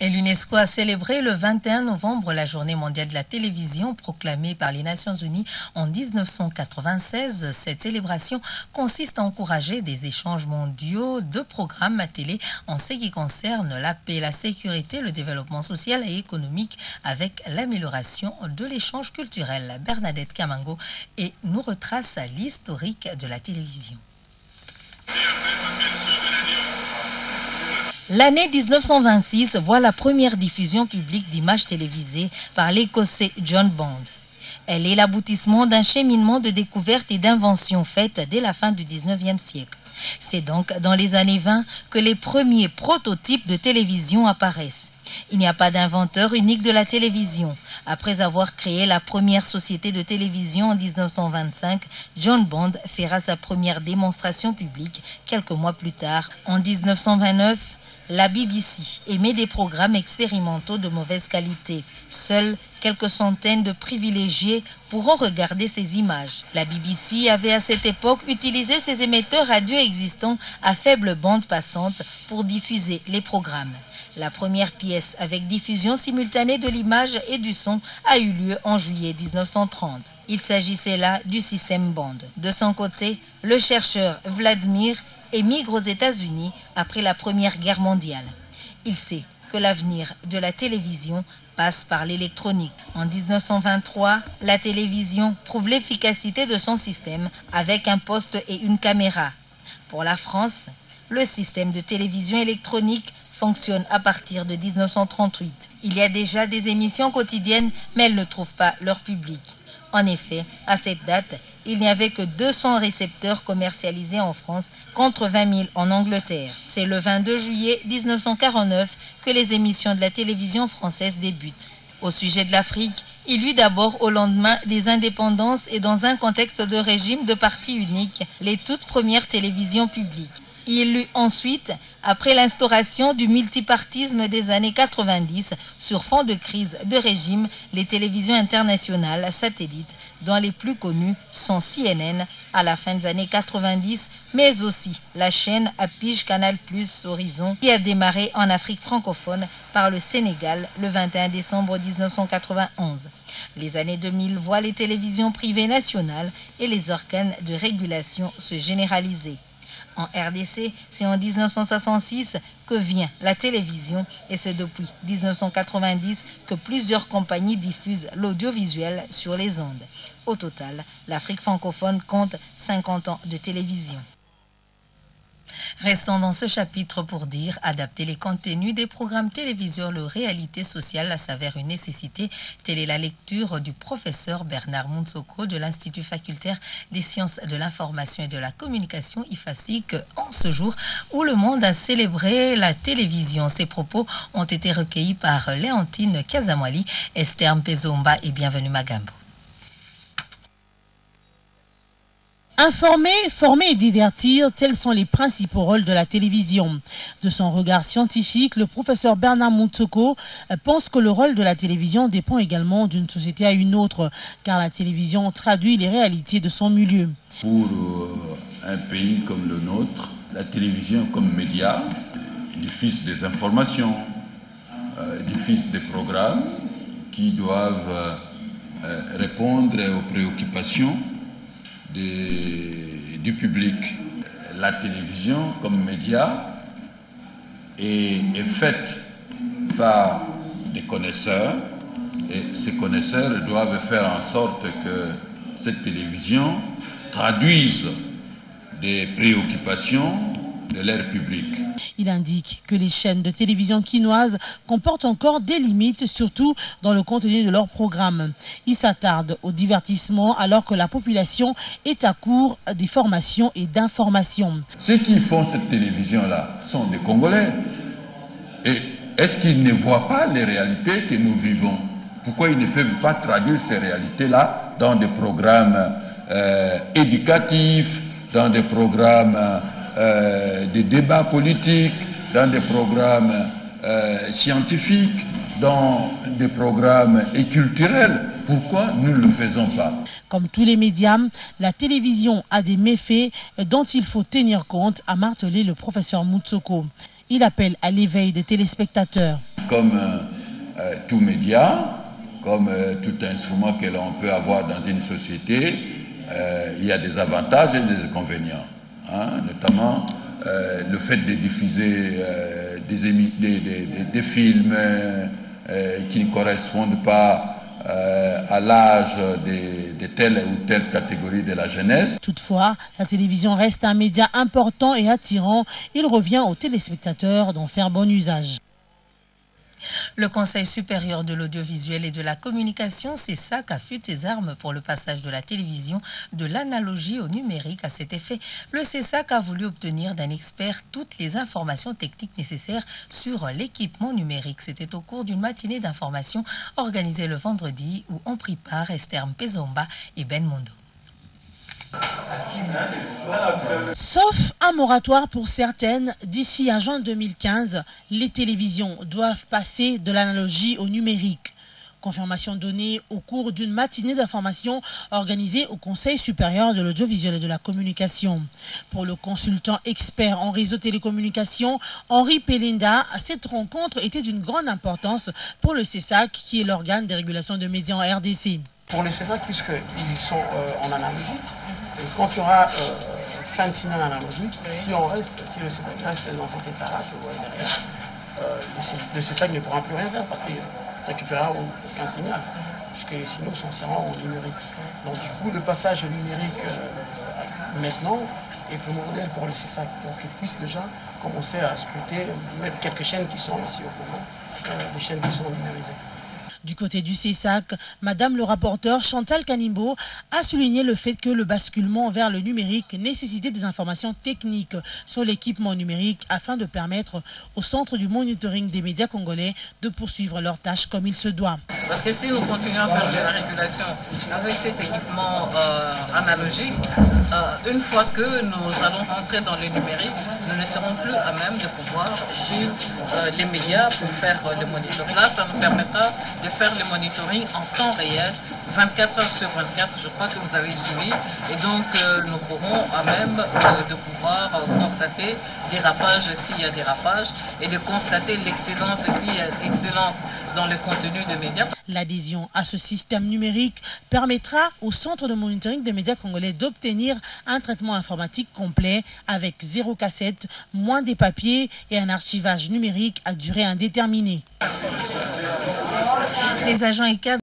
Et l'UNESCO a célébré le 21 novembre la journée mondiale de la télévision proclamée par les Nations Unies en 1996. Cette célébration consiste à encourager des échanges mondiaux de programmes à télé en ce qui concerne la paix, la sécurité, le développement social et économique avec l'amélioration de l'échange culturel. Bernadette Kamango et nous retrace l'historique de la télévision. L'année 1926 voit la première diffusion publique d'images télévisées par l'Écossais John Bond. Elle est l'aboutissement d'un cheminement de découvertes et d'inventions faites dès la fin du 19e siècle. C'est donc dans les années 20 que les premiers prototypes de télévision apparaissent. Il n'y a pas d'inventeur unique de la télévision. Après avoir créé la première société de télévision en 1925, John Bond fera sa première démonstration publique quelques mois plus tard. En 1929, la BBC émet des programmes expérimentaux de mauvaise qualité. Seuls quelques centaines de privilégiés pourront regarder ces images. La BBC avait à cette époque utilisé ses émetteurs radio existants à faible bande passante pour diffuser les programmes. La première pièce avec diffusion simultanée de l'image et du son a eu lieu en juillet 1930. Il s'agissait là du système Bond. De son côté, le chercheur Vladimir émigre aux États-Unis après la Première Guerre mondiale. Il sait que l'avenir de la télévision passe par l'électronique. En 1923, la télévision prouve l'efficacité de son système avec un poste et une caméra. Pour la France, le système de télévision électronique fonctionne à partir de 1938. Il y a déjà des émissions quotidiennes, mais elles ne trouvent pas leur public. En effet, à cette date, il n'y avait que 200 récepteurs commercialisés en France contre 20 000 en Angleterre. C'est le 22 juillet 1949 que les émissions de la télévision française débutent. Au sujet de l'Afrique, il eut d'abord au lendemain des indépendances et dans un contexte de régime de parti unique, les toutes premières télévisions publiques. Il eut ensuite, après l'instauration du multipartisme des années 90, sur fond de crise de régime, les télévisions internationales satellites, dont les plus connues sont CNN à la fin des années 90, mais aussi la chaîne à pige Canal+ Horizon, qui a démarré en Afrique francophone par le Sénégal le 21 décembre 1991. Les années 2000 voient les télévisions privées nationales et les organes de régulation se généraliser. En RDC, c'est en 1966 que vient la télévision et c'est depuis 1990 que plusieurs compagnies diffusent l'audiovisuel sur les ondes. Au total, l'Afrique francophone compte 50 ans de télévision. Restons dans ce chapitre pour dire adapter les contenus des programmes télévisuels aux réalités sociales s'avère une nécessité. Telle est la lecture du professeur Bernard Mounsoko de l'Institut facultaire des sciences de l'information et de la communication IFASIC en ce jour où le monde a célébré la télévision. Ces propos ont été recueillis par Léontine Kazamwali, Esther Mpezomba et Bienvenue Magambo. Informer, former et divertir, tels sont les principaux rôles de la télévision. De son regard scientifique, le professeur Bernard Mounsoko pense que le rôle de la télévision dépend également d'une société à une autre, car la télévision traduit les réalités de son milieu. Pour un pays comme le nôtre, la télévision comme média diffuse des informations, diffuse des programmes qui doivent répondre aux préoccupations du public. La télévision comme média est faite par des connaisseurs et ces connaisseurs doivent faire en sorte que cette télévision traduise des préoccupations de leur public. Il indique que les chaînes de télévision quinoises comportent encore des limites, surtout dans le contenu de leurs programmes. Il s'attarde au divertissement alors que la population est à court des formations et d'informations. Ceux qui font cette télévision-là sont des Congolais. Et est-ce qu'ils ne voient pas les réalités que nous vivons? Pourquoi ils ne peuvent pas traduire ces réalités-là dans des programmes éducatifs, dans des programmes des débats politiques, dans des programmes scientifiques, dans des programmes culturels? Pourquoi nous ne le faisons pas? Comme tous les médias, la télévision a des méfaits dont il faut tenir compte, a martelé le professeur Mounsoko. Il appelle à l'éveil des téléspectateurs. Comme tout média, comme tout instrument que l'on peut avoir dans une société, il y a des avantages et des inconvénients. Notamment le fait de diffuser des films qui ne correspondent pas à l'âge de telle ou telle catégorie de la jeunesse. Toutefois, la télévision reste un média important et attirant. Il revient aux téléspectateurs d'en faire bon usage. Le Conseil supérieur de l'audiovisuel et de la communication, CESAC, affûte ses armes pour le passage de la télévision de l'analogie au numérique. À cet effet, le CESAC a voulu obtenir d'un expert toutes les informations techniques nécessaires sur l'équipement numérique. C'était au cours d'une matinée d'information organisée le vendredi où ont pris part Esther Mpezomba et Ben Mondo. Sauf un moratoire pour certaines, d'ici à juin 2015, les télévisions doivent passer de l'analogie au numérique. Confirmation donnée au cours d'une matinée d'information organisée au Conseil supérieur de l'audiovisuel et de la communication. Pour le consultant expert en réseau télécommunications, Henri Pelinda, cette rencontre était d'une grande importance pour le CESAC, qui est l'organe de régulation de médias en RDC. Pour le CESAC, puisqu'ils sont en analogie, quand il y aura fin de signal analogique, si le CESAC reste dans cet état-là, que vous voyez derrière, le CESAC ne pourra plus rien faire parce qu'il ne récupérera aucun signal, puisque les signaux sont serrants au numérique. Donc du coup, le passage au numérique maintenant est primordial pour le CESAC, pour qu'ils puissent déjà commencer à scruter, mettre quelques chaînes qui sont ici au courant, des chaînes qui sont numérisées. Du côté du CESAC, Madame le rapporteur Chantal Kanimbo a souligné le fait que le basculement vers le numérique nécessitait des informations techniques sur l'équipement numérique afin de permettre au Centre du monitoring des médias congolais de poursuivre leurs tâches comme il se doit. Parce que si nous continuons à faire de la régulation avec cet équipement analogique, une fois que nous allons rentrer dans le numérique, nous ne serons plus à même de pouvoir suivre les médias pour faire le monitoring. Là, ça nous permettra de faire le monitoring en temps réel, 24 heures sur 24, je crois que vous avez suivi. Et donc, nous pourrons à même de pouvoir constater dérapage s'il y a dérapage et de constater l'excellence s'il y a excellence dans le contenu des médias. L'adhésion à ce système numérique permettra au Centre de monitoring des médias congolais d'obtenir un traitement informatique complet avec 0 cassette, moins des papiers et un archivage numérique à durée indéterminée. Les agents et cadres